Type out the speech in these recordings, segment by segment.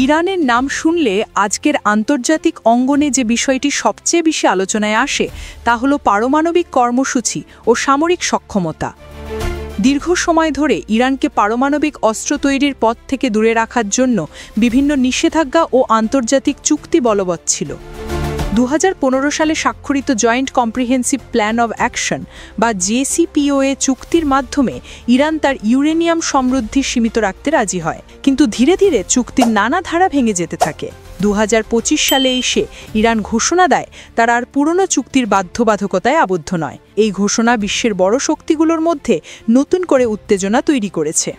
ইরানের নাম শুনলে আজকের আন্তর্জাতিক অঙ্গনে যে বিষয়টি সবচেয়ে বেশি আলোচনায় আসে তা হলো পারমাণবিক কর্মসূচি ও সামরিক সক্ষমতা। দীর্ঘ সময় ধরে ইরানকে পারমাণবিক অস্ত্র তৈরির পথ থেকে দূরে রাখার জন্য বিভিন্ন নিষেধাজ্ঞা ও আন্তর্জাতিক চুক্তি বলবৎ ছিল। 2015 সালে স্বাক্ষরিত joint comprehensive plan of action বা জেসিপিওএ চুক্তির মাধ্যমে ইরান তার ইউরেনিয়াম সমৃদ্ধি সীমিত রাখতে রাজি হয়, কিন্তু ধীরে ধীরে চুক্তির নানা ধারা ভেঙে যেতে থাকে। 2025 সালে এসে ইরান ঘোষণা দেয় তারা আর পুরনো চুক্তির বাধ্যবাধকতায় আবদ্ধ নয়। এই ঘোষণা বিশ্বের বড় শক্তিগুলোর মধ্যে নতুন করে উত্তেজনা তৈরি করেছে।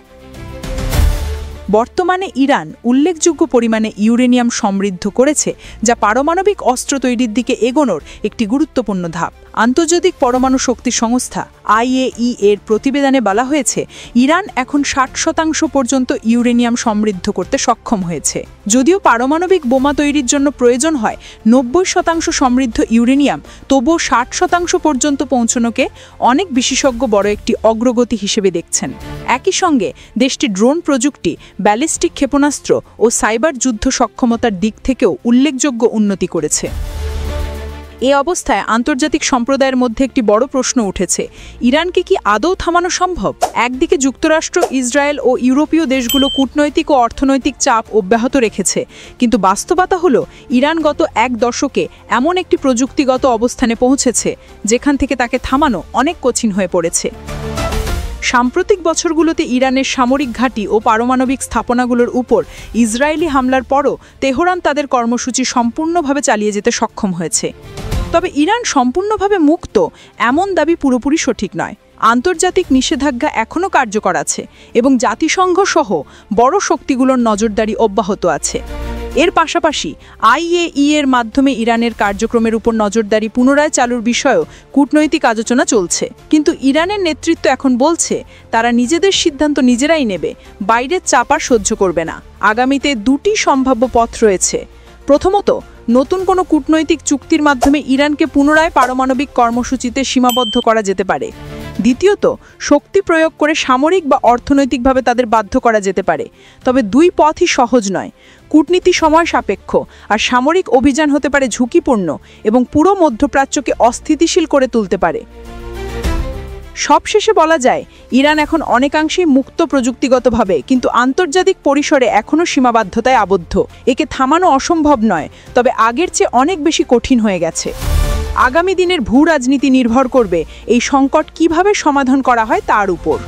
বর্তমানে ইরান উল্লেখযোগ্য পরিমাণে ইউরেনিয়াম সমৃদ্ধ করেছে, যা পারমাণবিক অস্ত্র তৈরির দিকে এগোনোর একটি গুরুত্বপূর্ণ ধাপ। আন্তর্জাতিক পরমাণু শক্তি সংস্থা IAEA এর প্রতিবেদনে বলা হয়েছে ইরান এখন 60% পর্যন্ত ইউরেনিয়াম সমৃদ্ধ করতে সক্ষম হয়েছে। যদিও পারমাণবিক বোমা তৈরির জন্য প্রয়োজন হয় 90% সমৃদ্ধ ইউরেনিয়াম, তবুও 60% পর্যন্ত পৌঁছানোকে অনেক বিশেষজ্ঞ বড় একটি অগ্রগতি হিসেবে দেখছেন। একই সঙ্গে দেশটি ড্রোন প্রযুক্তি, ব্যালিস্টিক ক্ষেপণাস্ত্র ও সাইবার যুদ্ধ সক্ষমতার দিক থেকেও উল্লেখযোগ্য উন্নতি করেছে। এ অবস্থায় আন্তর্জাতিক সম্প্রদায়ের মধ্যে একটি বড় প্রশ্ন উঠেছে, ইরানকে কি আদৌ থামানো সম্ভব? একদিকে যুক্তরাষ্ট্র, ইসরায়েল ও ইউরোপীয় দেশগুলো কূটনৈতিক ও অর্থনৈতিক চাপ অব্যাহত রেখেছে, কিন্তু বাস্তবতা হলো ইরান গত এক দশকে এমন একটি প্রযুক্তিগত অবস্থানে পৌঁছেছে যেখান থেকে তাকে থামানো অনেক কঠিন হয়ে পড়েছে। সাম্প্রতিক বছরগুলোতে ইরানের সামরিক ঘাঁটি ও পারমাণবিক স্থাপনাগুলোর উপর ইসরায়েলি হামলার পরও তেহরান তাদের কর্মসূচি সম্পূর্ণভাবে চালিয়ে যেতে সক্ষম হয়েছে। তবে ইরান সম্পূর্ণভাবে মুক্ত এমন দাবি পুরোপুরি সঠিক নয়। আন্তর্জাতিক নিষেধাজ্ঞা এখনও কার্যকর আছে এবং জাতিসংঘ সহ বড় শক্তিগুলোর নজরদারি অব্যাহত আছে। এর পাশাপাশি IAEA এর মাধ্যমে ইরানের কার্যক্রমের উপর নজরদারি পুনরায় চালুর বিষয়েও কূটনৈতিক আলোচনা চলছে, কিন্তু ইরানের নেতৃত্ব এখন বলছে তারা নিজেদের সিদ্ধান্ত নিজেরাই নেবে, বাইরের চাপ আর সহ্য করবে না। আগামীতে দুটি সম্ভাব্য পথ রয়েছে। প্রথমত, নতুন কোনো কূটনৈতিক চুক্তির মাধ্যমে ইরানকে পুনরায় পারমাণবিক কর্মসূচিতে সীমাবদ্ধ করা যেতে পারে। দ্বিতীয়ত, শক্তি প্রয়োগ করে সামরিক বা অর্থনৈতিকভাবে তাদের বাধ্য করা যেতে পারে। তবে দুই পথই সহজ নয়। কূটনীতি সময় সাপেক্ষ, আর সামরিক অভিযান হতে পারে ঝুঁকিপূর্ণ এবং পুরো মধ্যপ্রাচ্যকে অস্থিতিশীল করে তুলতে পারে। সবশেষে বলা যায়, ইরান এখন অনেকাংশেই মুক্ত প্রযুক্তিগতভাবে, কিন্তু আন্তর্জাতিক পরিসরে এখনও সীমাবদ্ধতায় আবদ্ধ। একে থামানো অসম্ভব নয়, তবে আগের চেয়ে অনেক বেশি কঠিন হয়ে গেছে। আগামী দিনের ভূ রাজনীতি নির্ভর করবে এই সংকট কিভাবে সমাধান করা হয় তার উপর।